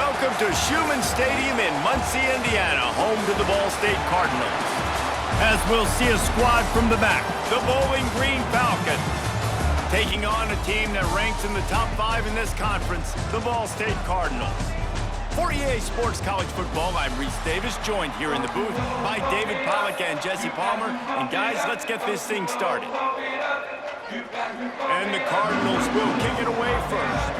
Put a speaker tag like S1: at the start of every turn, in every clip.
S1: Welcome to Schumann Stadium in Muncie, Indiana, home to the Ball State Cardinals. As we'll see a squad from the back, the Bowling Green Falcons. Taking on a team that ranks in the top 5 in this conference, the Ball State Cardinals. For EA Sports College Football, I'm Reese Davis, joined here in the booth by David Pollack and Jesse Palmer. And guys, let's get this thing started. And the Cardinals will kick it away first.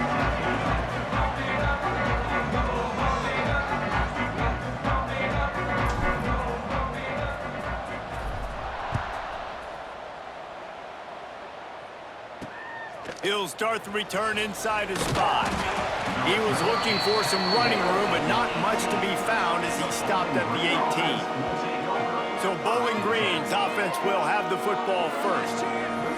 S1: He'll start the return inside his 5. He was looking for some running room, but not much to be found as he stopped at the 18. So Bowling Green's offense will have the football first.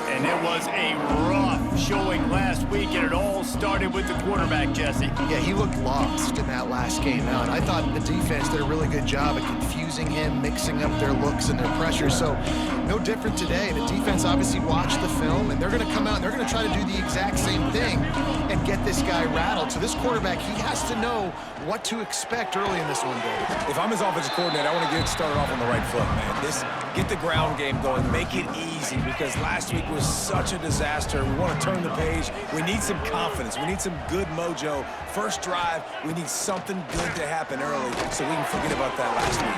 S1: And it was a rough showing last week, and it all started with the quarterback, Jesse.
S2: Yeah, he looked lost in that last game out. I thought the defense did a really good job at confusing him, mixing up their looks and their pressure. So no different today. The defense obviously watched the film, and they're going to come out and they're going to try to do the exact same thing and get this guy rattled. So this quarterback, he has to know what to expect early in this one, David.
S3: If I'm his offensive coordinator, I want to get it started off on the right foot, man. Get the ground game going, make it easy, because last week was such a disaster. We want to turn the page. We need some confidence. We need some good mojo. First drive, we need something good to happen early so we can forget about that last week.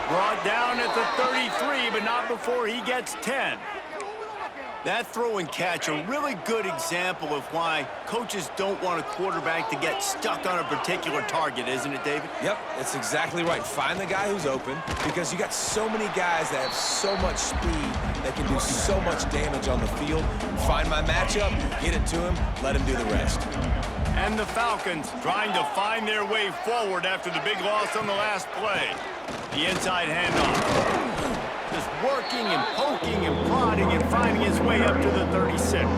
S1: Brought down at the 33, but not before he gets 10. That throw and catch, a really good example of why coaches don't want a quarterback to get stuck on a particular target, isn't it, David?
S3: Yep, it's exactly right. Find the guy who's open, because you got so many guys that have so much speed that can do so much damage on the field. Find my matchup, get it to him, let him do the rest.
S1: And the Falcons trying to find their way forward after the big loss on the last play. The inside handoff. Just working and poking and prodding and finding his way up to the 36.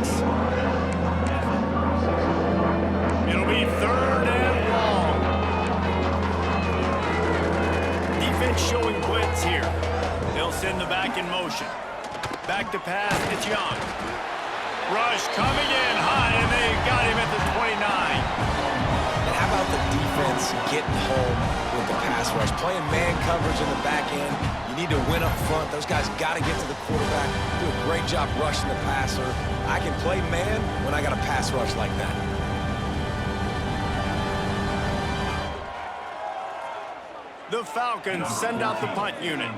S1: It'll be 3rd and long. Defense showing blitz here. They'll send the back in motion. Back to pass, it's Young. Rush coming in high, and they got him at the 29.
S3: And how about the defense getting home with the pass rush? Playing man coverage in the back end. You need to win up front. Those guys got to get to the quarterback. Do a great job rushing the passer. I can play man when I got a pass rush like that.
S1: The Falcons send out the punt unit.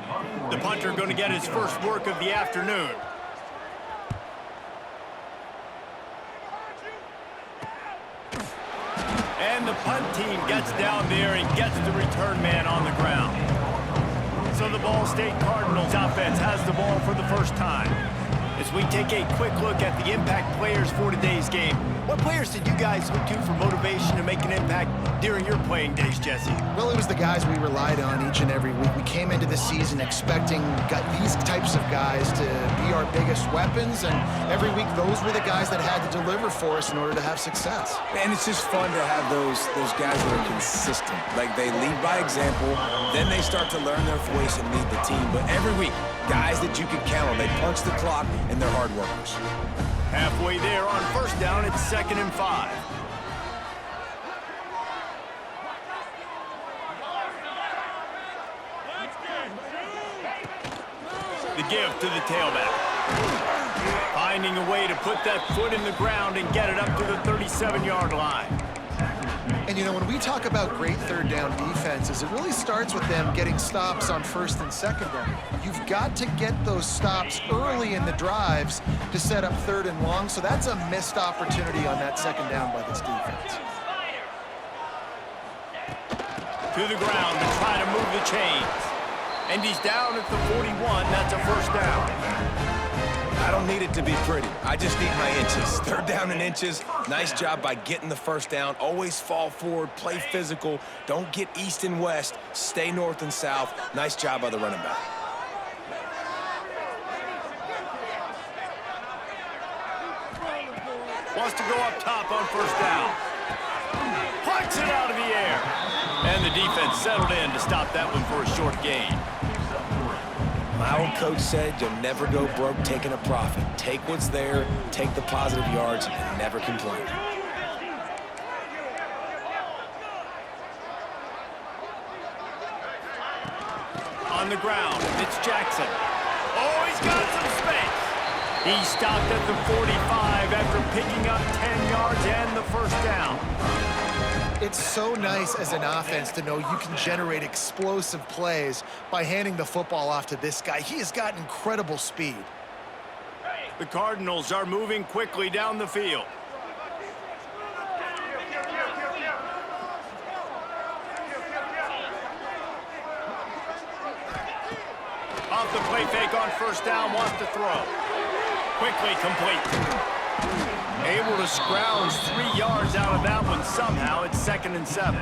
S1: The punter going to get his first work of the afternoon. And the punt team gets down there and gets the return man on the ground. So the Ball State Cardinals offense has the ball for the first time. As we take a quick look at the impact players for today's game, what players did you guys look to for motivation to make an impact during your playing days, Jesse?
S2: Well, it was the guys we relied on each and every week. We came into the season expecting these types of guys to be our biggest weapons, and every week those were the guys that had to deliver for us in order to have success.
S3: And it's just fun to have those guys that are consistent. Like, they lead by example, then they start to learn their voice and lead the team. But every week, guys that you can count on, they punch the clock, and they're hard workers.
S1: Halfway there on first down, it's 2nd and 5. The give to the tailback. Finding a way to put that foot in the ground and get it up to the 37-yard line.
S2: And, you know, when we talk about great third down defenses, it really starts with them getting stops on 1st and 2nd down. You've got to get those stops early in the drives to set up 3rd and long, so that's a missed opportunity on that 2nd down by this defense.
S1: To the ground to try to move the chains. And he's down at the 41. That's a first down.
S3: I don't need it to be pretty. I just need my inches. 3rd down and inches. Nice job by getting the first down. Always fall forward, play physical. Don't get east and west. Stay north and south. Nice job by the running back.
S1: Wants to go up top on first down. Plucks it out of the air. And the defense settled in to stop that one for a short gain.
S3: My old coach said you'll never go broke taking a profit. Take what's there, take the positive yards, and never complain.
S1: on the ground. It's Jackson. Oh, he's got some space. He stopped at the 45 after picking up 10 yards and the first down.
S2: It's so nice as an offense to know you can generate explosive plays by handing the football off to this guy. He has got incredible speed.
S1: The Cardinals are moving quickly down the field. Off the play fake on first down, wants to throw. Quickly complete. Able to scrounge 3 yards out of that one somehow. It's 2nd and 7.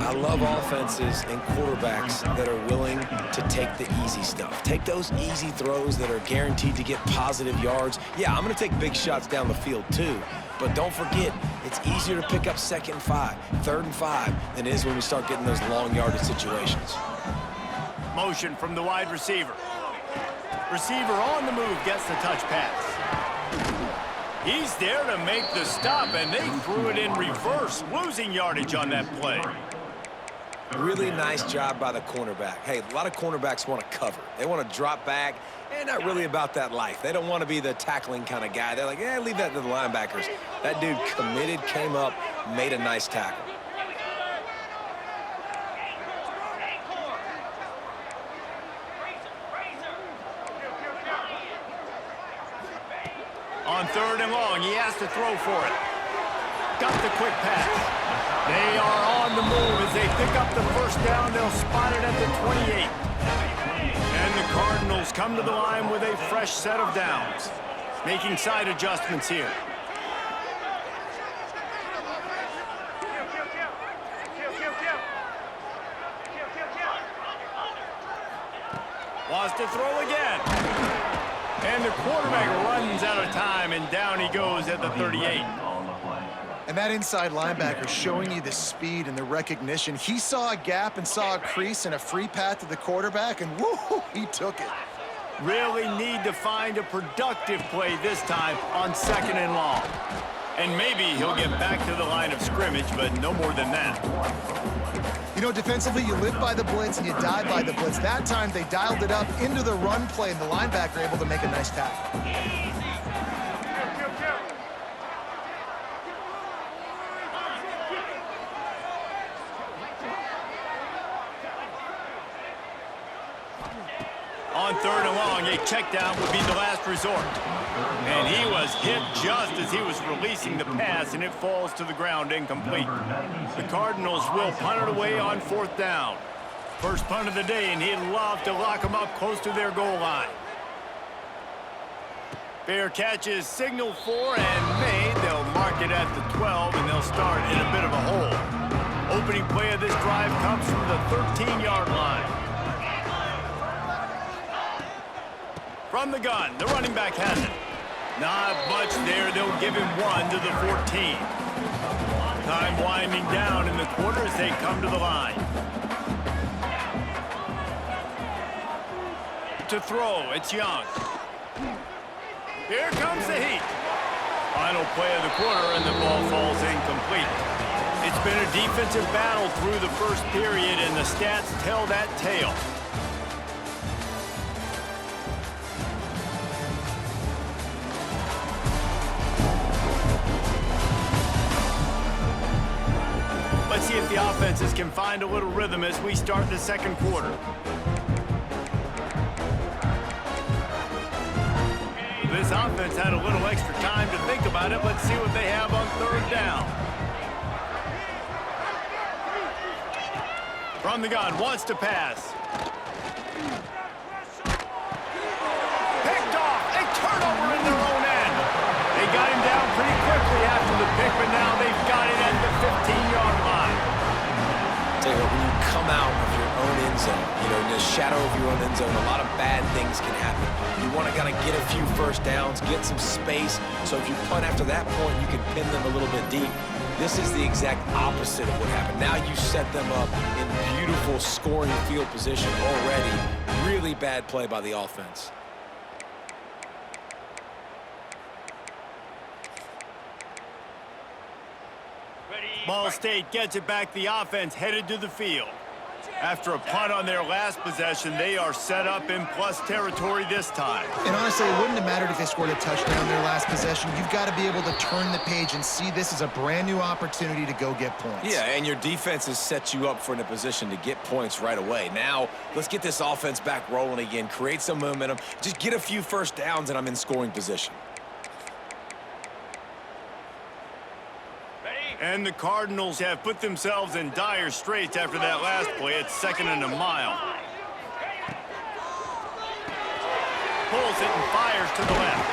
S3: I love offenses and quarterbacks that are willing to take the easy stuff. Take those easy throws that are guaranteed to get positive yards. Yeah, I'm going to take big shots down the field too. But don't forget, it's easier to pick up 2nd and 5, 3rd and 5 than it is when we start getting those long yardage situations.
S1: Motion from the wide receiver. Receiver on the move gets the touch pass. He's there to make the stop, and they threw it in reverse, losing yardage on that play.
S3: Really nice job by the cornerback. Hey, a lot of cornerbacks want to cover. They want to drop back. They're not really about that life. They don't want to be the tackling kind of guy. They're like, yeah, leave that to the linebackers. That dude committed, came up, made a nice tackle.
S1: On 3rd and long, he has to throw for it. Got the quick pass. They are on the move as they pick up the first down. They'll spot it at the 28. And the Cardinals come to the line with a fresh set of downs. Making side adjustments here. Wants to throw again. And the quarterback runs out of time, and down he goes at the 38.
S2: And that inside linebacker showing you the speed and the recognition. He saw a gap and saw a crease and a free path to the quarterback, and woo, he took it.
S1: Really need to find a productive play this time on 2nd and long. And maybe he'll get back to the line of scrimmage, but no more than that.
S2: You know, defensively, you live by the blitz and you die by the blitz. That time, they dialed it up into the run play, and the linebacker able to make a nice tackle.
S1: On 3rd and long, a check down would be the last resort. And he was hit just as he was releasing the pass, and it falls to the ground incomplete. The Cardinals will punt it away on 4th down. First punt of the day, and he'd love to lock them up close to their goal line. Fair catch is signaled for and made. They'll mark it at the 12, and they'll start in a bit of a hole. Opening play of this drive comes from the 13-yard line. From the gun, the running back has it. Not much there. They'll give him 1 to the 14. Time winding down in the quarter as they come to the line. To throw, it's Young. Here comes the heat. Final play of the quarter, and the ball falls incomplete. It's been a defensive battle through the first period, and the stats tell that tale. Let's see if the offenses can find a little rhythm as we start the second quarter. This offense had a little extra time to think about it. Let's see what they have on 3rd down. From the gun, wants to pass. Picked off, a turnover in their own end. They got him down pretty quickly after the pick, but now they've got it at the 15-yard line.
S3: Tell you what, when you come out of your own end zone, you know, in the shadow of your own end zone, a lot of bad things can happen. You want to kind of get a few first downs, get some space, so if you punt after that point, you can pin them a little bit deep. This is the exact opposite of what happened. Now you set them up in beautiful scoring field position already. Really bad play by the offense.
S1: Ball State gets it back. The offense headed to the field. After a punt on their last possession, they are set up in plus territory this time.
S2: And honestly, it wouldn't have mattered if they scored a touchdown their last possession. You've got to be able to turn the page and see this as a brand new opportunity to go get points.
S3: Yeah, and your defense has set you up for a position to get points right away. Now, let's get this offense back rolling again, create some momentum, just get a few first downs, and I'm in scoring position.
S1: And the Cardinals have put themselves in dire straits after that last play. It's 2nd and a mile. Pulls it and fires to the left.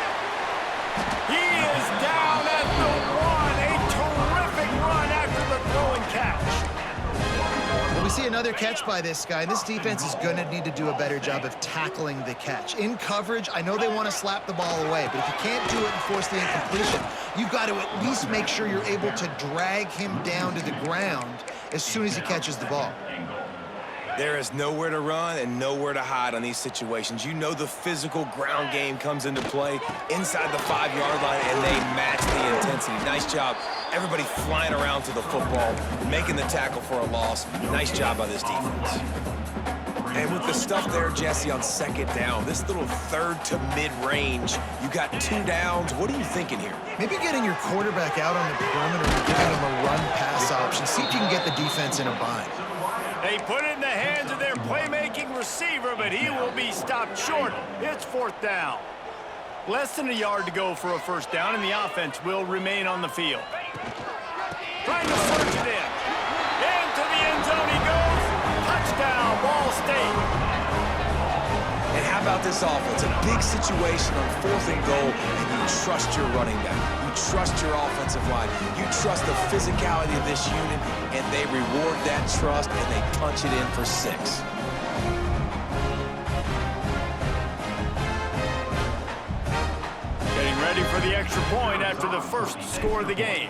S1: He is down at the 1. A terrific run after the throw and catch.
S2: Well, we see another catch by this guy. This defense is going to need to do a better job of tackling the catch. In coverage, I know they want to slap the ball away, but if you can't do it and force the incompletion, you've got to at least make sure you're able to drag him down to the ground as soon as he catches the ball.
S3: There is nowhere to run and nowhere to hide on these situations. You know the physical ground game comes into play inside the 5-yard line, and they match the intensity. Nice job. Everybody flying around to the football, making the tackle for a loss. Nice job by this defense. And with the stuff there, Jesse, on 2nd down, this little 3rd to mid-range, you got 2 downs. What are you thinking here?
S2: Maybe getting your quarterback out on the perimeter and giving him a run-pass option. See if you can get the defense in a bind.
S1: They put it in the hands of their playmaking receiver, but he will be stopped short. It's 4th down. Less than a yard to go for a first down, and the offense will remain on the field. Trying to search it in. Into the end zone he goes. Touchdown, Ball State.
S3: And how about this offense? A big situation on 4th and goal, and you trust your running back. You trust your offensive line. You trust the physicality of this unit, and they reward that trust, and they punch it in for 6.
S1: Getting ready for the extra point after the first score of the game.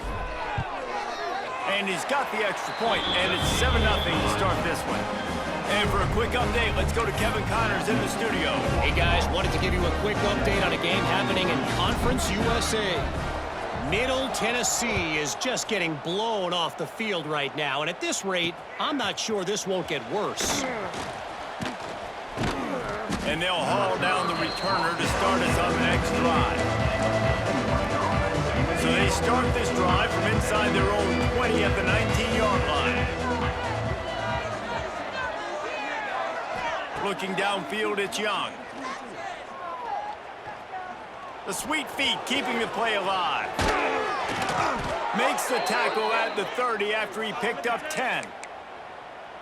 S1: And he's got the extra point, and it's 7-0 to start this one. And for a quick update, let's go to Kevin Connors in the studio.
S4: Hey guys, wanted to give you a quick update on a game happening in Conference USA. Middle Tennessee is just getting blown off the field right now, and at this rate, I'm not sure this won't get worse.
S1: And they'll haul down the returner to start us on the next drive. So they start this drive from inside their own 20 at the 19-yard line. Looking downfield, it's Young. The sweet feet keeping the play alive. Makes the tackle at the 30 after he picked up 10.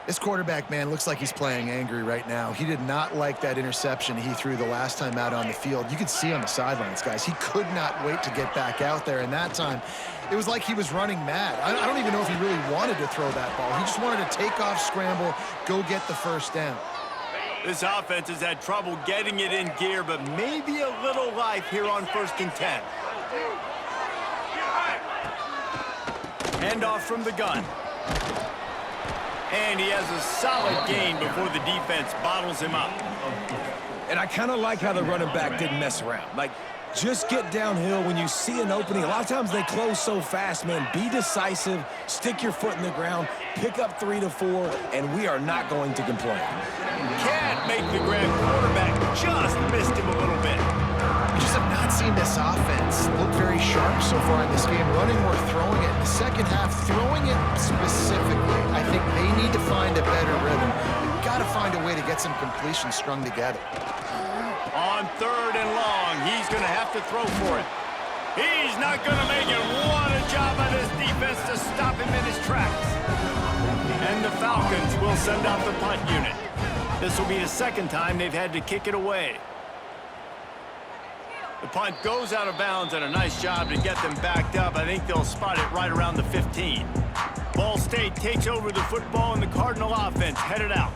S2: This quarterback, man, looks like he's playing angry right now. He did not like that interception he threw the last time out on the field. You could see on the sidelines, guys. He could not wait to get back out there, and that time, it was like he was running mad. I don't even know if he really wanted to throw that ball. He just wanted to take off, scramble, go get the first down.
S1: This offense has had trouble getting it in gear, but maybe a little life here on 1st and 10. Handoff from the gun. And he has a solid gain before the defense bottles him up.
S3: And I kind of like how the running back didn't mess around. Like, just get downhill when you see an opening. A lot of times they close so fast, man. Be decisive, stick your foot in the ground, pick up 3 to 4, and we are not going to complain.
S1: Can't make the grab. Quarterback just missed him a little bit.
S2: We just have not seen this offense look very sharp so far in this game, running or throwing it. In the second half, throwing it specifically, I think they need to find a better rhythm. They've got to find a way to get some completions strung together.
S1: On 3rd and long, he's going to have to throw for it. He's not going to make it. What a job by this defense to stop him in his tracks. And the Falcons will send out the punt unit. This will be the 2nd time they've had to kick it away. The punt goes out of bounds, and a nice job to get them backed up. I think they'll spot it right around the 15. Ball State takes over the football, and the Cardinal offense headed out.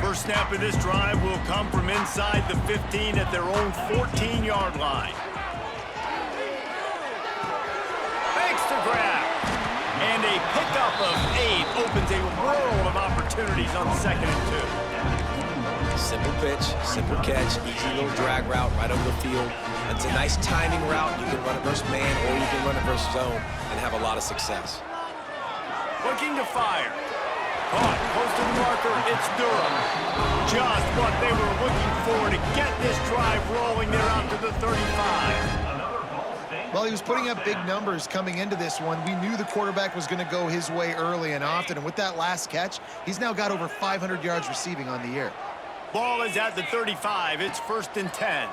S1: First snap of this drive will come from inside the 15 at their own 14-yard line. Makes the grab. And a pickup of 8 opens a world of opportunities on 2nd and 2.
S3: Simple pitch, simple catch, easy little drag route right over the field. It's a nice timing route. You can run it versus man or you can run it versus zone and have a lot of success.
S1: Looking to fire. Caught close to the marker. It's Durham. Just what they were looking for to get this drive rolling there out to the 35.
S2: Well, he was putting up big numbers coming into this one. We knew the quarterback was going to go his way early and often, and with that last catch, he's now got over 500 yards receiving on the year.
S1: Ball is at the 35. It's 1st and 10.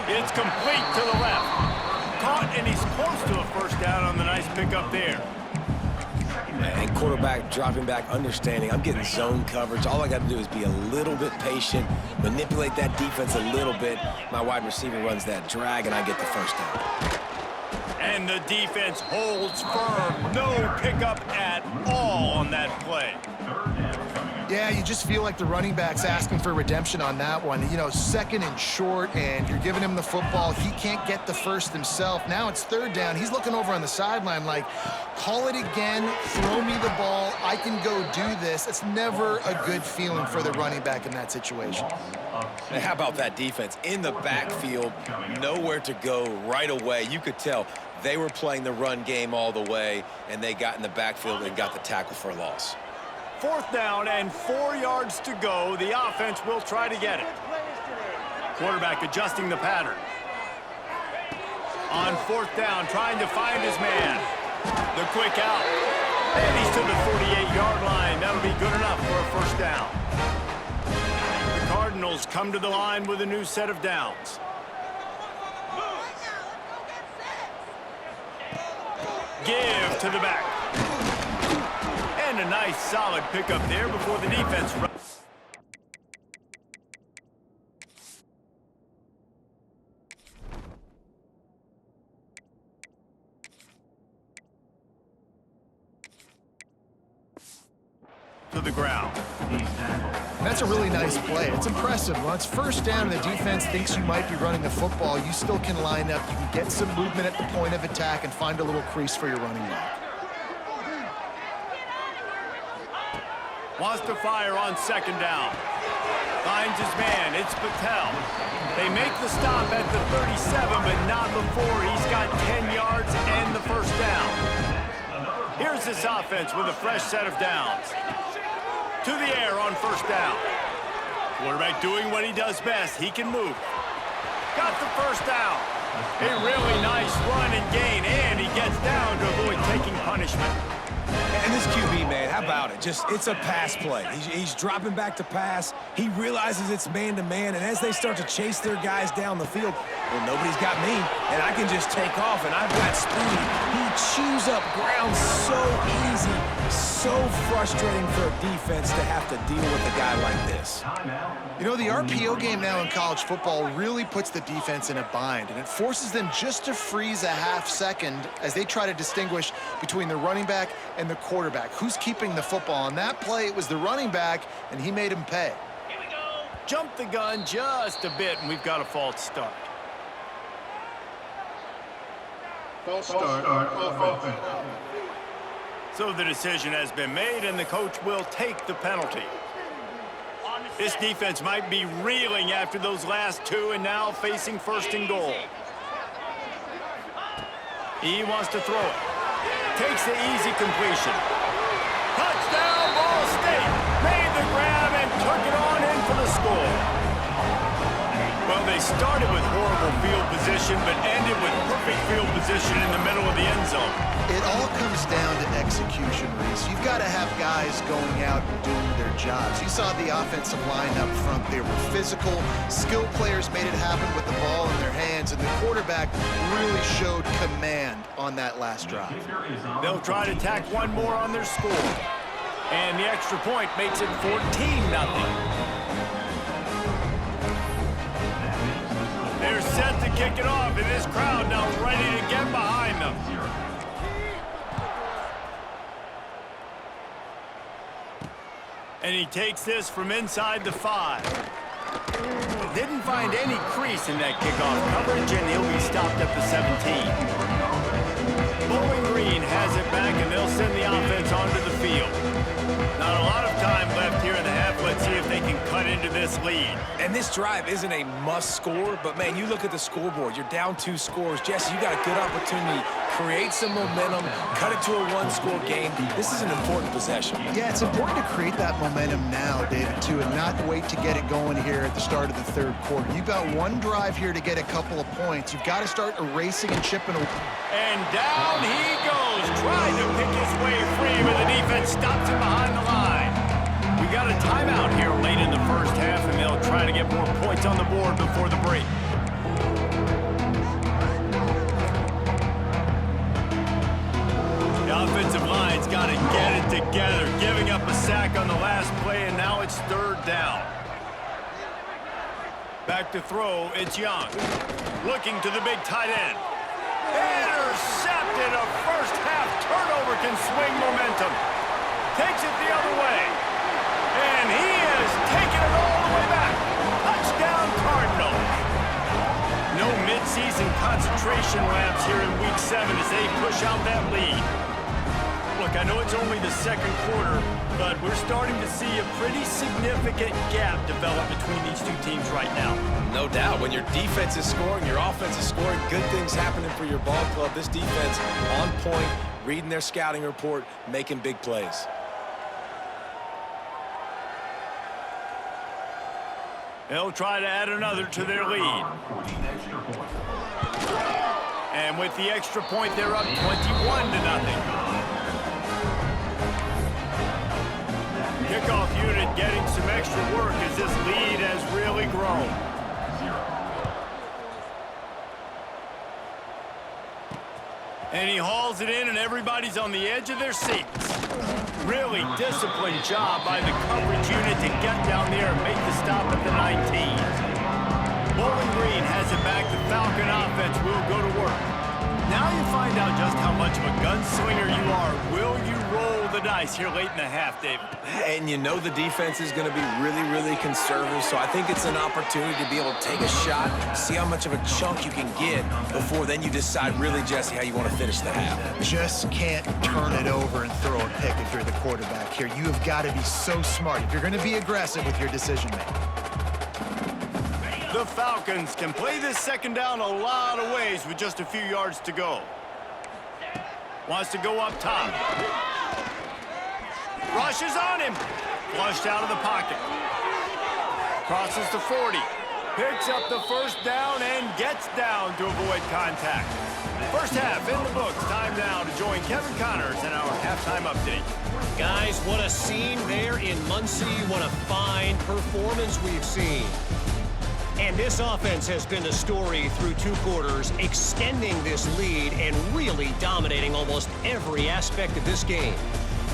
S1: It's complete to the left. Caught, and he's close to a first down on the nice pickup there.
S3: And quarterback dropping back, understanding I'm getting zone coverage. All I got to do is be a little bit patient, manipulate that defense a little bit. My wide receiver runs that drag, and I get the first down.
S1: And the defense holds firm. No pickup at all on that play.
S2: Yeah, you just feel like the running back's asking for redemption on that one. You know, 2nd and short, and you're giving him the football. He can't get the first himself. Now it's 3rd down. He's looking over on the sideline like, call it again, throw me the ball, I can go do this. It's never a good feeling for the running back in that situation.
S3: And how about that defense? In the backfield, nowhere to go right away. You could tell they were playing the run game all the way, and they got in the backfield and got the tackle for a loss.
S1: 4th down and 4 yards to go. The offense will try to get it. Quarterback adjusting the pattern. On 4th down, trying to find his man. The quick out. And he's to the 48-yard line. That'll be good enough for a first down. The Cardinals come to the line with a new set of downs. Give to the back. And a nice solid pickup there before the defense. To the ground.
S2: That's a really nice play. It's impressive. When it's 1st down and the defense thinks you might be running the football, you still can line up. You can get some movement at the point of attack and find a little crease for your running back.
S1: Wants to fire on 2nd down. Finds his man. It's Patel. They make the stop at the 37, but not before he's got 10 yards and the first down. Here's this offense with a fresh set of downs. To the air on 1st down. Quarterback doing what he does best. He can move. Got the first down. A really nice run and gain, and he gets down to avoid taking punishment.
S3: And this QB, man, how about it? It's a pass play. He's dropping back to pass. He realizes it's man-to-man, and as they start to chase their guys down the field, well, nobody's got me, and I can just take off, and I've got speed. He chews up ground so easy, so frustrating for a defense to have to deal with a guy like this.
S2: You know, the RPO game now in college football really puts the defense in a bind, and it forces them just to freeze a half second as they try to distinguish between the running back and the quarterback. Who's keeping the football? On that play, it was the running back, and he made him pay.
S1: Jump the gun just a bit, and we've got a false start.
S5: False start on offense.
S1: So the decision has been made, and the coach will take the penalty. This defense might be reeling after those last two and now facing 1st and goal. He wants to throw it. Takes the easy completion. Touchdown, Ball State. Made the grab and took it on in for the score. Well, they started with horrible field position, but ended with perfect field position in the middle of the end zone.
S2: It all comes down to execution, Reese. You've got to have guys going out and doing their jobs. You saw the offensive line up front. They were physical. Skilled players made it happen with the ball in their hands, and the quarterback really showed command on that last drive.
S1: They'll try to tack one more on their score. And the extra point makes it 14-0. They're set to kick it off, and this crowd now ready to get behind them. And he takes this from inside the 5. Didn't find any crease in that kickoff coverage, and he'll be stopped at the 17. Bowling Green has it back, and they'll send the offense onto the field. Not a lot of time left here in the half. Let's see if they can cut into this lead.
S3: And this drive isn't a must score, but, man, you look at the scoreboard. You're down 2 scores. Jesse, you got a good opportunity create some momentum, cut it to a one-score game. This is an important possession.
S2: Yeah, it's important to create that momentum now, David, too, and not wait to get it going here at the start of the third quarter. You've got one drive here to get a couple of points. You've got to start erasing and chipping away.
S1: And down he goes, trying to pick his way free, but the defense stops him behind the line. We got a timeout here late in the first half, and they'll try to get more points on the board before the break. The offensive line's got to get it together, giving up a sack on the last play, and now it's third down. Back to throw, it's Young. Looking to the big tight end. Intercepted. A first half turnover can swing momentum. Takes it the other way. And he is taking it all the way back. Touchdown Cardinals. No midseason concentration laps here in Week 7 as they push out that lead. Look, I know it's only the second quarter, but we're starting to see a pretty significant gap develop between these two teams right now.
S3: No doubt. When your defense is scoring, your offense is scoring, good things happening for your ball club. This defense on point, reading their scouting report, making big plays.
S1: They'll try to add another to their lead. And with the extra point, they're up 21-0. Kickoff unit getting some extra work as this lead has really grown. And he hauls it in, and everybody's on the edge of their seats. Really disciplined job by the coverage unit to get down there and make the stop at the 19. Bowling Green has it back. The Falcon offense will go to work. Now you find out just how much of a gunslinger you are. Will you roll the dice here late in the half, David?
S3: And you know the defense is going to be really, really conservative, so I think it's an opportunity to be able to take a shot, see how much of a chunk you can get before then you decide really, Jesse, how you want to finish the half.
S2: Just can't turn it over and throw a pick if you're the quarterback here. You have got to be so smart if you're going to be aggressive with your decision-making.
S1: The Falcons can play this second down a lot of ways with just a few yards to go. Wants to go up top. Rushes on him. Flushed out of the pocket. Crosses the 40. Picks up the first down and gets down to avoid contact. First half in the books. Time now to join Kevin Connors in our halftime update.
S4: Guys, what a scene there in Muncie. What a fine performance we've seen. And this offense has been the story through two quarters, extending this lead and really dominating almost every aspect of this game.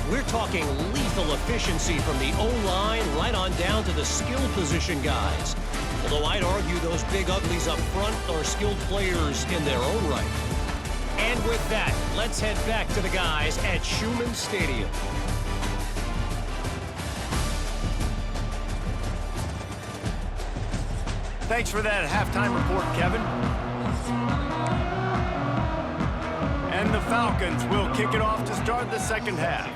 S4: We're talking lethal efficiency from the O-line right on down to the skill position guys. Although I'd argue those big uglies up front are skilled players in their own right. And with that, let's head back to the guys at Schumann Stadium.
S1: Thanks for that halftime report, Kevin. And the Falcons will kick it off to start the second half.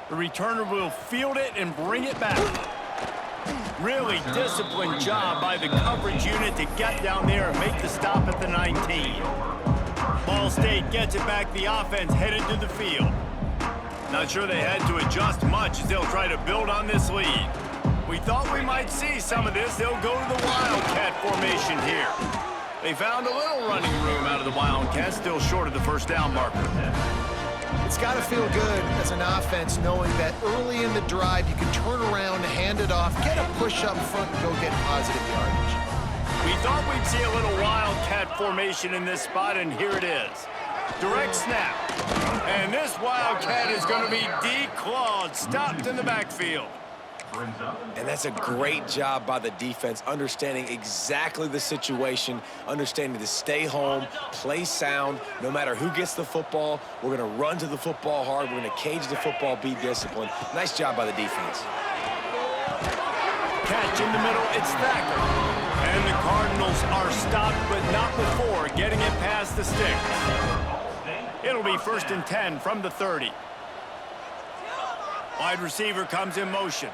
S1: The returner will field it and bring it back. Really disciplined job by the coverage unit to get down there and make the stop at the 19. Ball State gets it back. The offense headed to the field. Not sure they had to adjust much as they'll try to build on this lead. We thought we might see some of this. They'll go to the Wildcat formation here. They found a little running room out of the Wildcats, still short of the first down marker.
S2: It's got to feel good as an offense knowing that early in the drive you can turn around, hand it off, get a push up front, and go get positive yardage.
S1: We thought we'd see a little Wildcat formation in this spot, and here it is. Direct snap. And this Wildcat is going to be declawed, stopped in the backfield.
S3: And that's a great job by the defense, understanding exactly the situation, understanding to stay home, play sound. No matter who gets the football, we're going to run to the football hard. We're going to cage the football, be disciplined. Nice job by the defense.
S1: Catch in the middle, it's Thacker. And the Cardinals are stopped, but not before getting it past the sticks. It'll be 1st and 10 from the 30. Wide receiver comes in motion.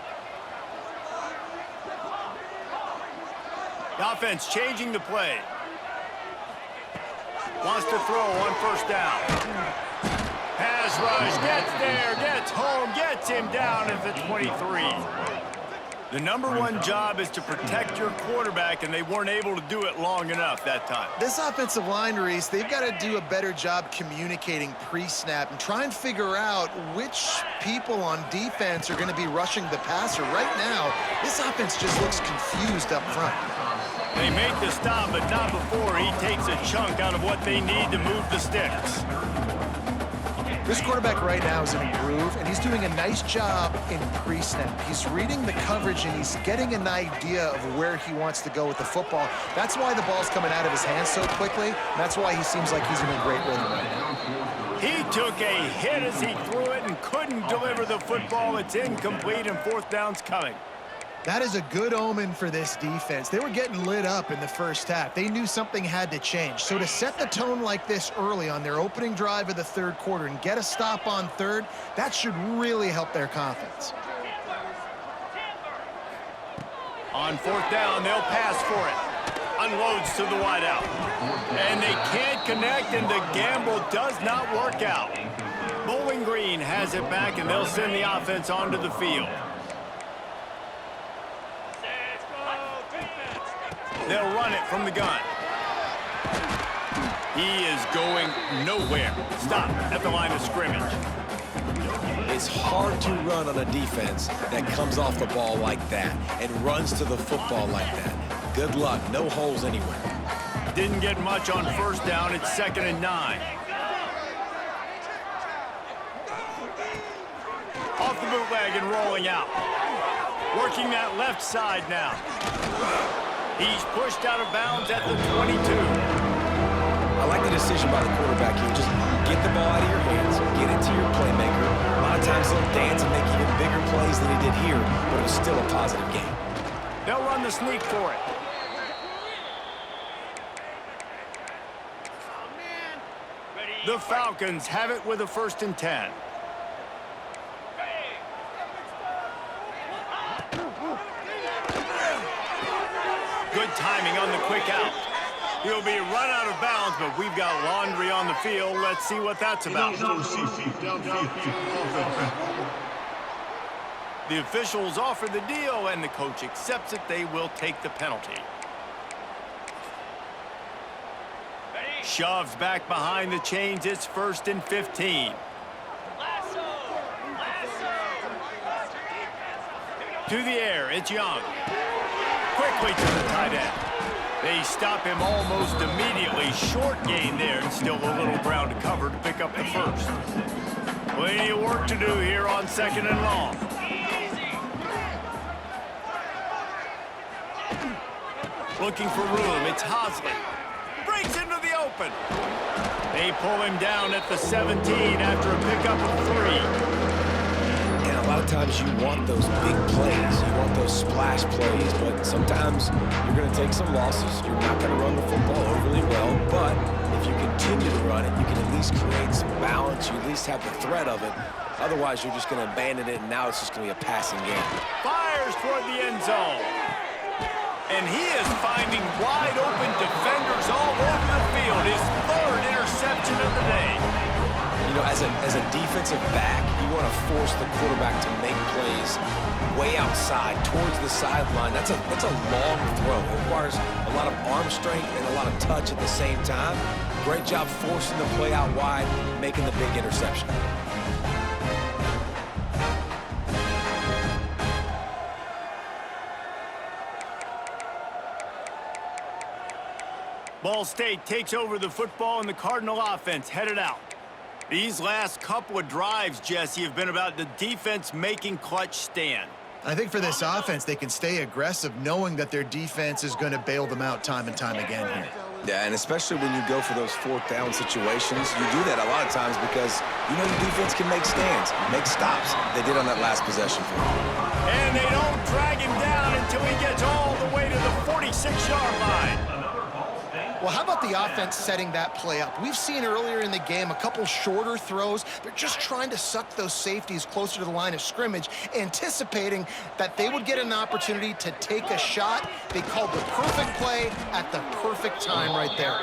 S1: The offense changing the play. Wants to throw on first down. Pass rush, gets there, gets home, gets him down at the 23. The number one job is to protect your quarterback, and they weren't able to do it long enough that time.
S2: This offensive line, Reese, they've got to do a better job communicating pre-snap and try and figure out which people on defense are going to be rushing the passer. Right now, this offense just looks confused up front.
S1: They make the stop, but not before he takes a chunk out of what they need to move the sticks.
S2: This quarterback right now is in a groove, and he's doing a nice job in pre-snap. He's reading the coverage, and he's getting an idea of where he wants to go with the football. That's why the ball's coming out of his hands so quickly. That's why he seems like he's in a great rhythm right now.
S1: He took a hit as he threw it and couldn't deliver the football. It's incomplete, and fourth down's coming.
S2: That is a good omen for this defense. They were getting lit up in the first half. They knew something had to change. So to set the tone like this early on their opening drive of the third quarter and get a stop on third, that should really help their confidence.
S1: On fourth down, they'll pass for it. Unloads to the wideout. And they can't connect, and the gamble does not work out. Bowling Green has it back, and they'll send the offense onto the field. They'll run it from the gun. He is going nowhere. Stop at the line of scrimmage.
S3: It's hard to run on a defense that comes off the ball like that and runs to the football like that. Good luck. No holes anywhere.
S1: Didn't get much on first down. It's 2nd and 9. Off the bootleg and rolling out. Working that left side now. He's pushed out of bounds at the 22.
S3: I like the decision by the quarterback here. Just get the ball out of your hands, get it to your playmaker. A lot of times he'll dance and make even bigger plays than he did here, but it was still a positive game.
S1: They'll run the sneak for it. The Falcons have it with a 1st and 10. Good timing on the quick out. He'll be run out of bounds, but we've got laundry on the field. Let's see what that's about. The officials offer the deal, and the coach accepts it. They will take the penalty. Shoves back behind the chains. It's 1st and 15. To the air, it's Young. Quickly to the tight end. They stop him almost immediately. Short gain there, and still a little ground to cover to pick up the first. Plenty of work to do here on 2nd and long. Looking for room, it's Hosley. Breaks into the open. They pull him down at the 17 after a pickup of 3.
S3: And a lot of times you want those big plays. You want those splash plays, but sometimes you're going to take some losses. You're not going to run the football overly well, but if you continue to run it, you can at least create some balance. You at least have the threat of it. Otherwise, you're just going to abandon it, and now it's just going to be a passing game.
S1: Fires toward the end zone. And he is finding wide open defenders all over the field. His 3rd interception of the day.
S3: You know, as a defensive back, you want to force the quarterback to make plays way outside, towards the sideline. That's a long throw. It requires a lot of arm strength and a lot of touch at the same time. Great job forcing the play out wide, making the big interception.
S1: Ball State takes over the football, and the Cardinal offense headed out. These last couple of drives, Jesse, have been about the defense making clutch stand.
S2: I think for this offense, they can stay aggressive knowing that their defense is going to bail them out time and time again here.
S3: Yeah, and especially when you go for those 4th down situations, you do that a lot of times because you know your defense can make stands, make stops. They did on that last possession for him.
S1: And they don't drag him down until he gets all the way to the 46-yard line.
S2: Well, how about the offense setting that play up? We've seen earlier in the game a couple shorter throws. They're just trying to suck those safeties closer to the line of scrimmage, anticipating that they would get an opportunity to take a shot. They called the perfect play at the perfect time right there.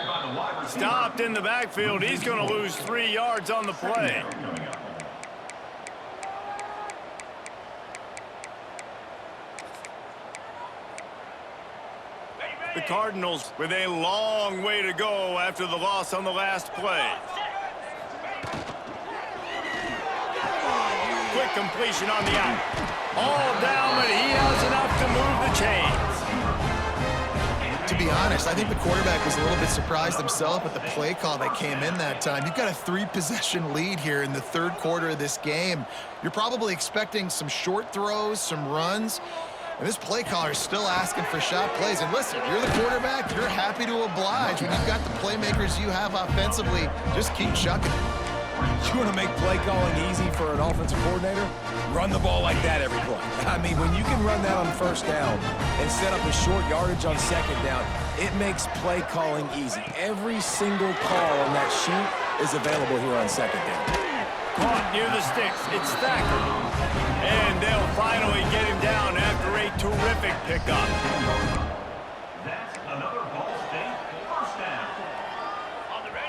S1: Stopped in the backfield. He's going to lose 3 yards on the play. The Cardinals with a long way to go after the loss on the last play. Quick completion on the out. All down, but he has enough to move the chains.
S2: To be honest, I think the quarterback was a little bit surprised himself with the play call that came in that time. You've got a 3-possession lead here in the third quarter of this game. You're probably expecting some short throws, some runs. And this play caller is still asking for shot plays. And listen, you're the quarterback. You're happy to oblige. When you've got the playmakers you have offensively, just keep chucking it.
S3: You want to make play calling easy for an offensive coordinator? Run the ball like that every play. I mean, when you can run that on first down and set up a short yardage on second down, it makes play calling easy. Every single call on that sheet is available here on second down.
S1: Caught near the sticks. It's Thacker. And they'll finally get him down after a terrific pickup.
S6: That's another Ball State first down.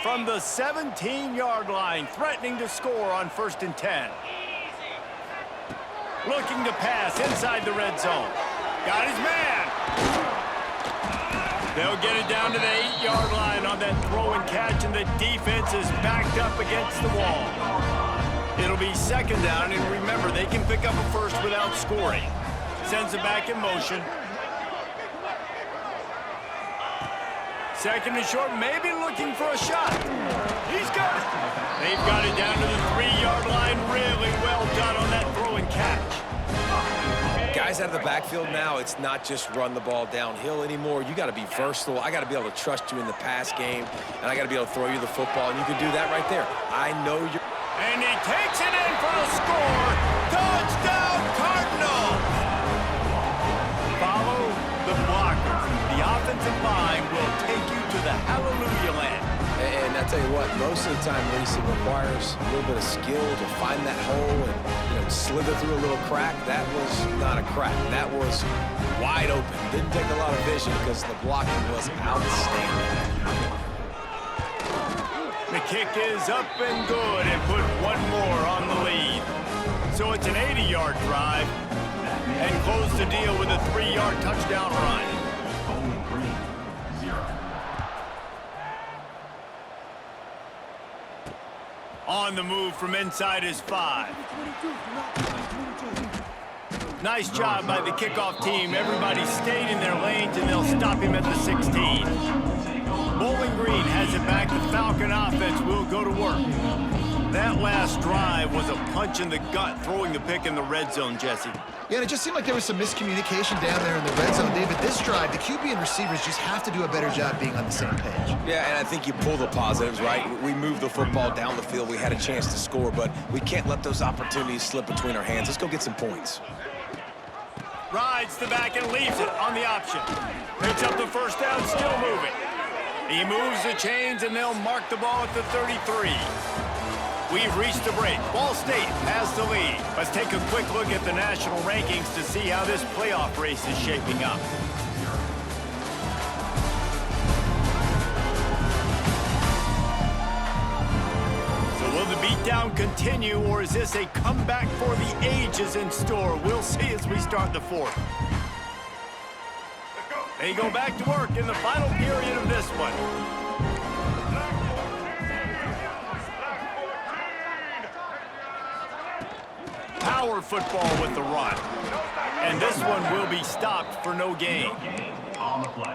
S1: From the 17-yard line, threatening to score on 1st and 10. Looking to pass inside the red zone. Got his man. They'll get it down to the 8-yard line on that throw and catch, and the defense is backed up against the wall. It'll be second down, and remember, they can pick up a first without scoring. Sends it back in motion. Second and short, maybe looking for a shot. He's got it. They've got it down to the 3-yard line. Really well done on that throw and catch.
S3: Guys out of the backfield now, it's not just run the ball downhill anymore. You got to be versatile. I got to be able to trust you in the pass game, and I got to be able to throw you the football, and you can do that right there. I know you're...
S1: And he takes it in for the score. Touchdown, Cardinals! Follow the blockers. The offensive line will take you to the hallelujah land.
S3: And I tell you what, most of the time, Reese, it requires a little bit of skill to find that hole and slither through a little crack. That was not a crack. That was wide open. Didn't take a lot of vision because the blocking was outstanding.
S1: The kick is up and good and put one more on the lead. So it's an 80-yard drive and close the deal with a 3-yard touchdown run. On the move from inside his 5. Nice job by the kickoff team. Everybody stayed in their lanes, and they'll stop him at the 16. Bowling Green has it back. The Falcon offense will go to work. That last drive was a punch in the gut, throwing the pick in the red zone, Jesse.
S2: Yeah, and it just seemed like there was some miscommunication down there in the red zone. David, this drive, the QB and receivers just have to do a better job being on the same page.
S3: Yeah, and I think you pull the positives, right? We moved the football down the field. We had a chance to score, but we can't let those opportunities slip between our hands. Let's go get some points.
S1: Rides the back and leaves it on the option. Picks up the first down, still moving. He moves the chains, and they'll mark the ball at the 33. We've reached the break. Ball State has the lead. Let's take a quick look at the national rankings to see how this playoff race is shaping up. So will the beatdown continue, or is this a comeback for the ages in store? We'll see as we start the fourth. They go back to work in the final period of this one. Power football with the run. And this one will be stopped for no gain.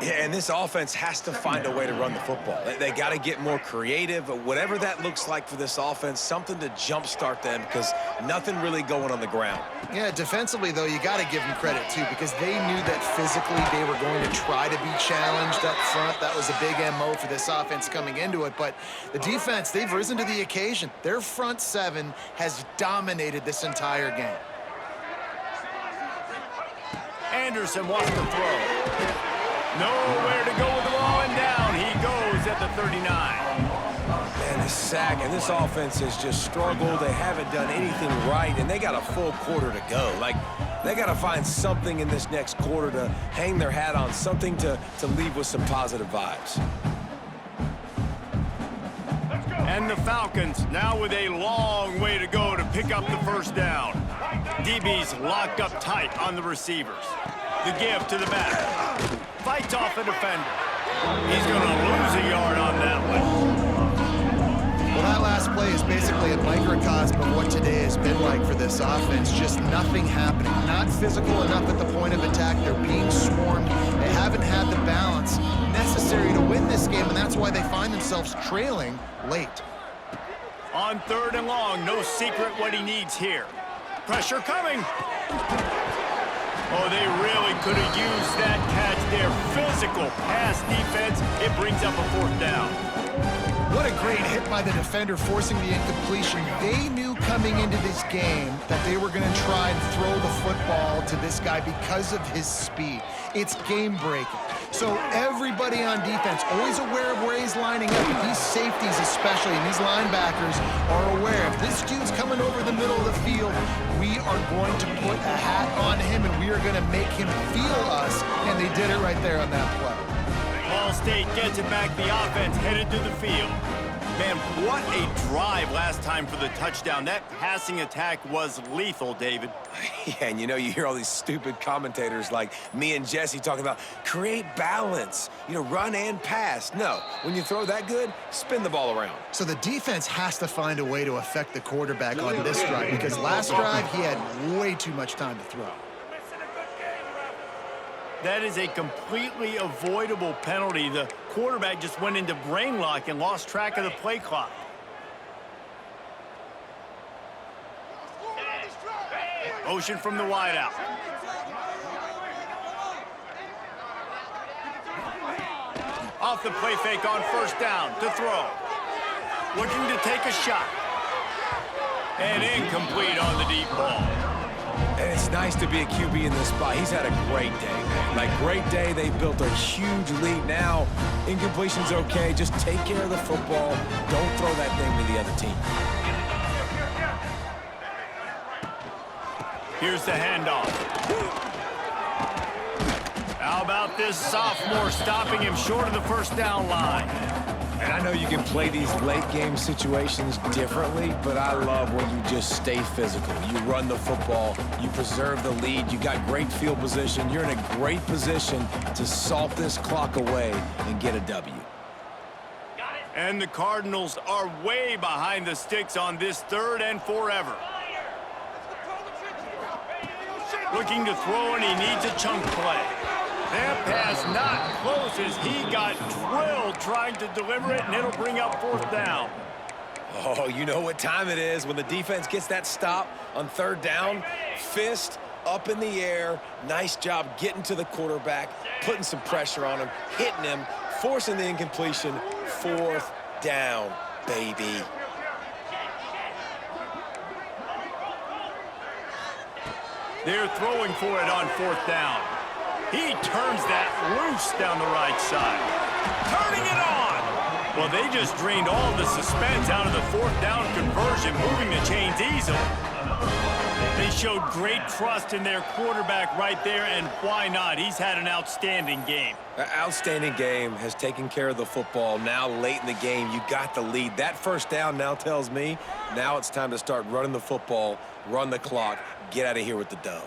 S3: Yeah, and this offense has to find a way to run the football. They got to get more creative, whatever that looks like for this offense, something to jumpstart them because nothing really going on the ground.
S2: Yeah, defensively, though, you got to give them credit, too, because they knew that physically they were going to try to be challenged up front. That was a big MO for this offense coming into it. But the defense, they've risen to the occasion. Their front seven has dominated this entire game.
S1: Anderson wants to throw. Nowhere to go with the ball, and down he goes 39.
S3: Man, the sack, and this offense has just struggled. They haven't done anything right, and they got a full quarter to go. Like, they got to find something in this next quarter to hang their hat on, something to leave with some positive vibes.
S1: And the Falcons now with a long way to go to pick up the first down. DB's locked up tight on the receivers. The give to the back. Fights off a defender. He's going to lose a yard on that one.
S2: Well, that last play is basically a microcosm of what today has been like for this offense. Just nothing happening. Not physical enough at the point of attack. They're being swarmed. They haven't had the balance necessary to win this game, and that's why they find themselves trailing late.
S1: On 3rd and long, no secret what he needs here. Pressure coming. Oh, they really could have used that catch there. Physical pass defense. It brings up a 4th down.
S2: What a great hit by the defender, forcing the incompletion. They knew coming into this game that they were going to try and throw the football to this guy because of his speed. It's game-breaking. So everybody on defense, always aware of where he's lining up. And these safeties especially, and these linebackers are aware. If this dude's coming over the middle of the field, we are going to put a hat on him, and we are going to make him feel us. And they did it right there on that play.
S1: Ball State gets it back. The offense headed to the field. Man, what a drive last time for the touchdown. That passing attack was lethal, David.
S3: Yeah, and you know, you hear all these stupid commentators like me and Jesse talking about create balance, you know, run and pass. No, when you throw that good, spin the ball around.
S2: So the defense has to find a way to affect the quarterback on this drive, because last drive he had way too much time to throw.
S1: That is a completely avoidable penalty. The quarterback just went into brain lock and lost track of the play clock. Motion from the wideout. Off the play fake on 1st down to throw. Looking to take a shot. And incomplete on the deep ball.
S3: And it's nice to be a QB in this spot. He's had a great day, man. Like, great day. They built a huge lead. Now, incompletion's okay. Just take care of the football. Don't throw that thing to the other team.
S1: Here's the handoff. How about this sophomore stopping him short of the 1st down line?
S3: And I know you can play these late-game situations differently, but I love when you just stay physical. You run the football, you preserve the lead, you got great field position, you're in a great position to salt this clock away and get a W.
S1: And the Cardinals are way behind the sticks on this 3rd and forever. Looking to throw, and he needs a chunk play. That pass not close as he got drilled trying to deliver it, and it'll bring up 4th down.
S3: Oh, you know what time it is when the defense gets that stop on 3rd down. Fist up in the air. Nice job getting to the quarterback, putting some pressure on him, hitting him, forcing the incompletion. 4th down, baby.
S1: They're throwing for it on 4th down. He turns that loose down the right side. Turning it on! Well, they just drained all the suspense out of the 4th down conversion, moving the chains easily. They showed great trust in their quarterback right there, and why not? He's had an outstanding game.
S3: An outstanding game, has taken care of the football. Now late in the game, you got the lead. That 1st down now tells me now it's time to start running the football, run the clock, get out of here with the dub.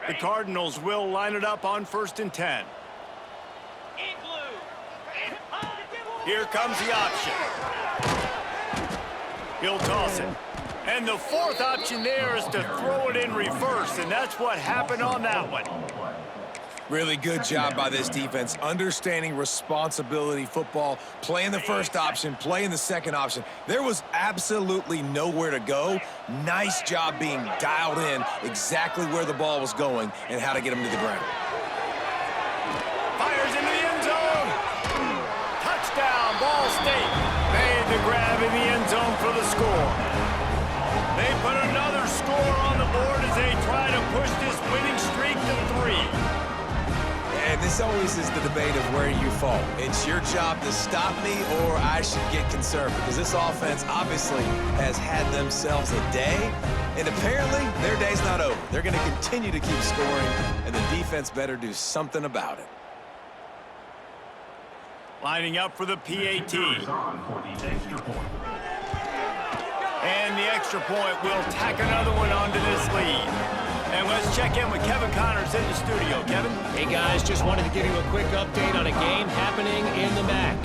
S1: The Cardinals will line it up on 1st and 10. Here comes the option. He'll toss it. And the 4th option there is to throw it in reverse, and that's what happened on that one.
S3: Really good job by this defense, understanding responsibility football, playing the 1st option, playing the 2nd option. There was absolutely nowhere to go. Nice job being dialed in exactly where the ball was going and how to get him to the ground.
S1: Fires into the end zone. the grab in the end zone for the score. They put another score on the board as they try to push this winning streak to 3.
S3: And this always is the debate of where you fall. It's your job to stop me or I should get concerned, because this offense obviously has had themselves a day, and apparently their day's not over. They're going to continue to keep scoring, and the defense better do something about it.
S1: Lining up for the PAT.
S6: On for the extra point.
S1: And the extra point will tack another one onto this lead. And let's check in with Kevin Connors in the studio. Kevin?
S4: Hey, guys, just wanted to give you a quick update on a game happening in the MAC.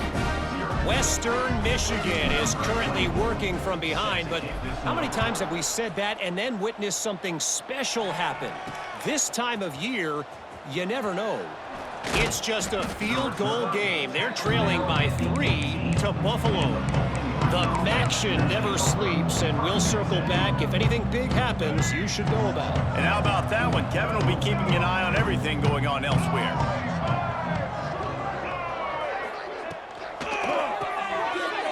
S4: Western Michigan is currently working from behind, but how many times have we said that and then witnessed something special happen? This time of year, you never know. It's just a field goal game. They're trailing by 3 to Buffalo. The Maction never sleeps, and we'll circle back. If anything big happens, you should know about it.
S1: And how about that one? Kevin will be keeping an eye on everything going on elsewhere.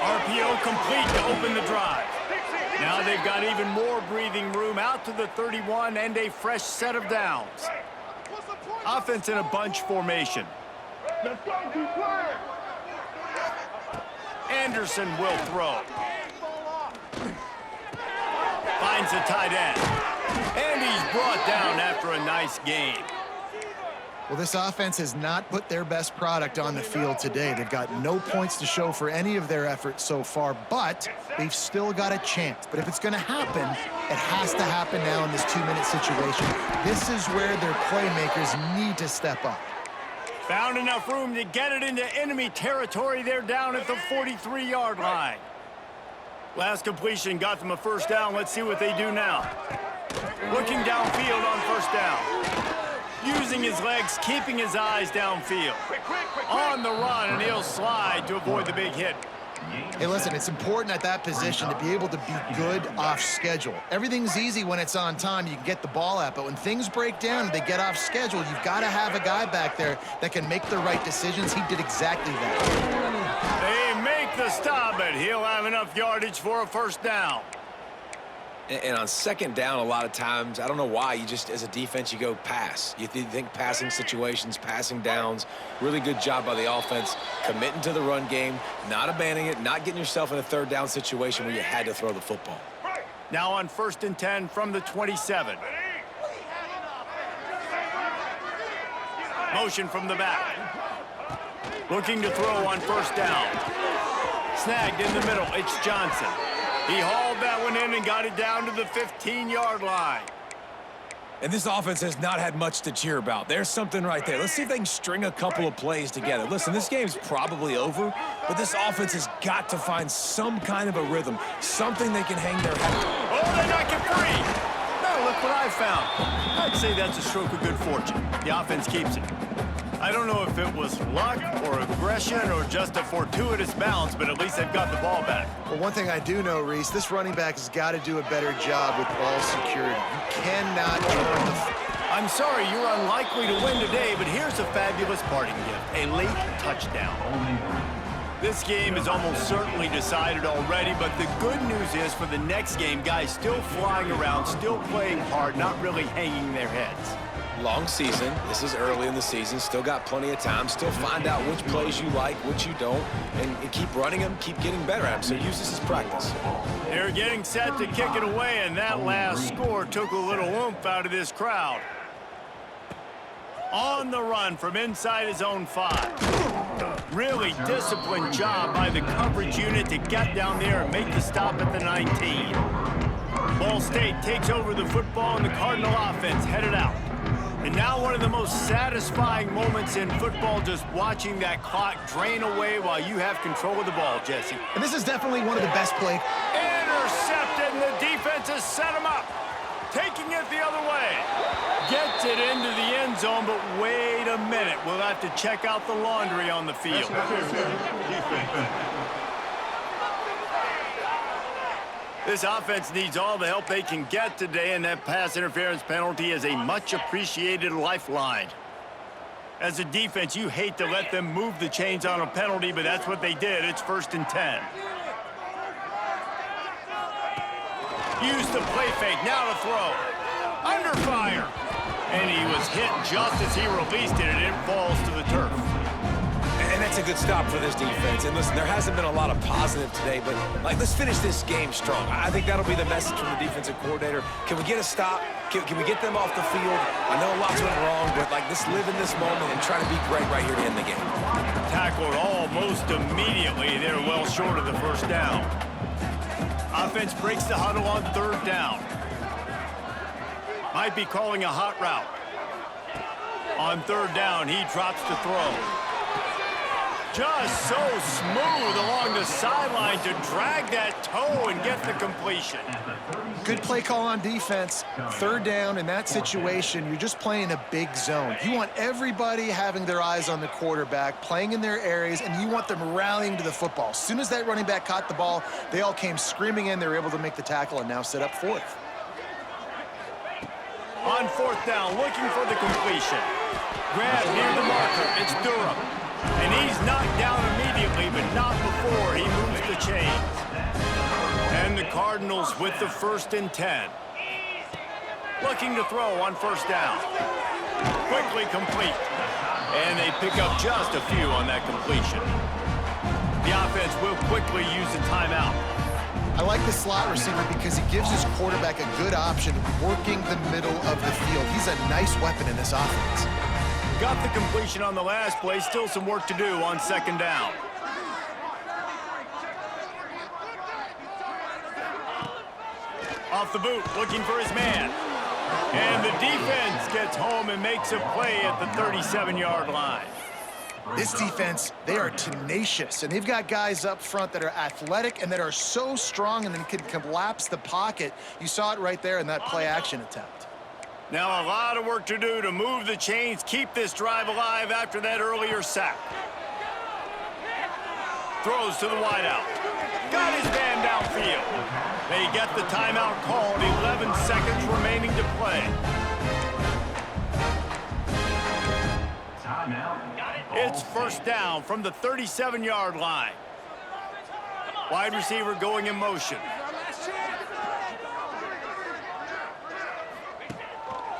S1: RPO complete to open the drive. Now they've got even more breathing room out to the 31 and a fresh set of downs. Offense in a bunch formation. Anderson will throw. Finds the tight end. And he's brought down after a nice game.
S2: Well, this offense has not put their best product on the field today. They've got no points to show for any of their efforts so far, but they've still got a chance. But if it's going to happen, it has to happen now in this 2-minute situation. This is where their playmakers need to step up.
S1: Found enough room to get it into enemy territory. They're down at the 43-yard line. Last completion got them a first down. Let's see what they do now. Looking downfield on first down. Using his legs, keeping his eyes downfield. On the run, and he'll slide to avoid the big hit.
S2: Hey, listen, it's important at that position to be able to be good off schedule. Everything's easy when it's on time. You can get the ball out, but when things break down and they get off schedule, you've got to have a guy back there that can make the right decisions. He did exactly that.
S1: They make the stop, but he'll have enough yardage for a first down.
S3: And on second down, a lot of times, I don't know why, you just, as a defense, you go pass. You think passing situations, passing downs. Really good job by the offense, committing to the run game, not abandoning it, not getting yourself in a third down situation where you had to throw the football.
S1: Now on 1st and 10 from the 27. Motion from the back. Looking to throw on first down. Snagged in the middle, it's Johnson. He hauled that one in and got it down to the 15-yard line.
S3: And this offense has not had much to cheer about. There's something right there. Let's see if they can string a couple of plays together. Listen, this game's probably over, but this offense has got to find some kind of a rhythm, something they can hang their head on.
S1: Oh, they knock it free. Now look what I found. I'd say that's a stroke of good fortune. The offense keeps it. I don't know if it was luck or aggression or just a fortuitous bounce, but at least they've got the ball back.
S2: Well, one thing I do know, Reese, this running back has got to do a better job with ball security. You cannot turn the...
S1: I'm sorry you're unlikely to win today, but here's a fabulous parting gift, a late touchdown. This game is almost certainly decided already, but the good news is for the next game, guys still flying around, still playing hard, not really hanging their heads.
S3: Long season. This is early in the season. Still got plenty of time. Still find out which plays you like, which you don't, and keep running them, keep getting better at them. So use this as practice.
S1: They're getting set to kick it away, and that last score took a little oomph out of this crowd. On the run from inside his own 5. Really disciplined job by the coverage unit to get down there and make the stop at the 19. Ball State takes over the football, and the Cardinal offense headed out. And now one of the most satisfying moments in football, just watching that clock drain away while you have control of the ball, Jesse.
S2: And this is definitely one of the best plays.
S1: Intercepted, and the defense has set him up. Taking it the other way. Gets it into the end zone, but wait a minute. We'll have to check out the laundry on the field. This offense needs all the help they can get today, and that pass interference penalty is a much-appreciated lifeline. As a defense, you hate to let them move the chains on a penalty, but that's what they did. It's 1st and 10. Use the play fake, now to throw. Under fire. And he was hit just as he released it, and it falls to the turf.
S3: And that's a good stop for this defense. And listen, there hasn't been a lot of positive today, but let's finish this game strong. I think that'll be the message from the defensive coordinator. Can we get a stop? Can we get them off the field? I know a lot's went wrong, but let's live in this moment and try to be great right here to end the game.
S1: Tackled almost immediately. They're well short of the first down. Offense breaks the huddle on third down. Might be calling a hot route. On third down, he drops to throw. Just so smooth along the sideline to drag that toe and get the completion.
S2: Good play call on defense. Third down in that situation, you're just playing a big zone. You want everybody having their eyes on the quarterback, playing in their areas, and you want them rallying to the football. As soon as that running back caught the ball, they all came screaming in. They were able to make the tackle and now set up fourth.
S1: On fourth down, looking for the completion. Grab near the marker. It's Durham. And he's knocked down immediately, but not before he moves the chains. And the Cardinals with the 1st and 10. Looking to throw on first down. Quickly complete. And they pick up just a few on that completion. The offense will quickly use a timeout.
S2: I like the slot receiver because he gives his quarterback a good option working the middle of the field. He's a nice weapon in this offense.
S1: Got the completion on the last play. Still some work to do on second down. Off the boot, looking for his man. And the defense gets home and makes a play at the 37-yard line.
S2: This defense, they are tenacious, and they've got guys up front that are athletic and that are so strong and then can collapse the pocket. You saw it right there in that play-action attempt.
S1: Now a lot of work to do to move the chains, keep this drive alive after that earlier sack. Throws to the wideout. Got his man downfield. They get the timeout called, 11 seconds remaining to play.
S6: Timeout.
S1: It's first down from the 37-yard line. Wide receiver going in motion.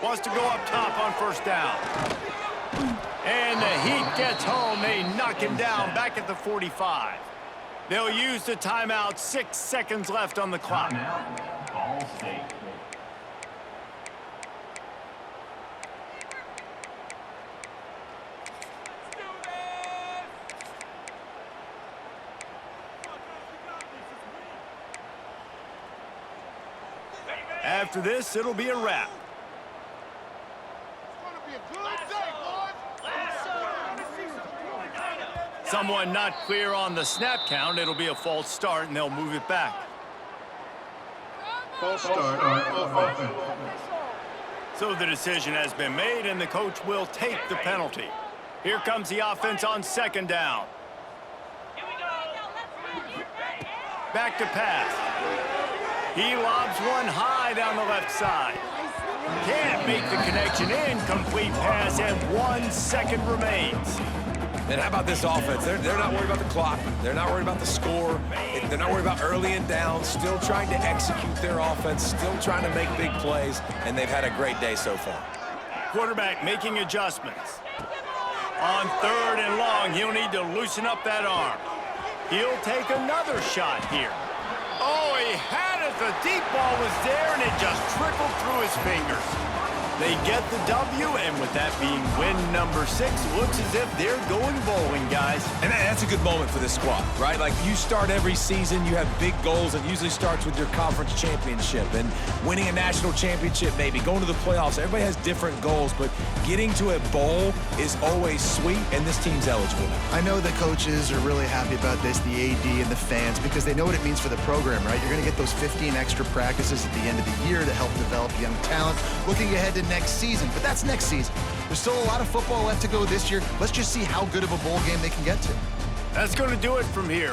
S1: Wants to go up top on first down. And the Heat gets home. They knock him down back at the 45. They'll use the timeout. 6 seconds left on the clock.
S6: Timeout. Ball State.
S1: After this, it'll be a wrap. Someone not clear on the snap count. It'll be a false start, and they'll move it back.
S5: False start on offense.
S1: So the decision has been made, and the coach will take the penalty. Here comes the offense on second down. Back to pass. He lobs one high down the left side. Can't make the connection. Incomplete pass, and 1 second remains.
S3: And how about this offense? They're not worried about the clock. They're not worried about the score. They're not worried about early and down. Still trying to execute their offense. Still trying to make big plays. And they've had a great day so far.
S1: Quarterback making adjustments. On third and long, he'll need to loosen up that arm. He'll take another shot here. Oh, he had it. The deep ball was there, and it just trickled through his fingers. They get the W, and with that being win number 6, looks as if they're going bowling, guys.
S3: And that's a good moment for this squad, right? Like, you start every season, you have big goals. It usually starts with your conference championship and winning a national championship, maybe going to the playoffs. Everybody has different goals, but getting to a bowl is always sweet, and this team's eligible now.
S2: I know the coaches are really happy about this, the AD and the fans, because they know what it means for the program, right? You're going to get those 15 extra practices at the end of the year to help develop young talent. Looking ahead to next season, but that's next season. There's still a lot of football left to go this year. Let's just see how good of a bowl game they can get to.
S1: That's going to do it from here.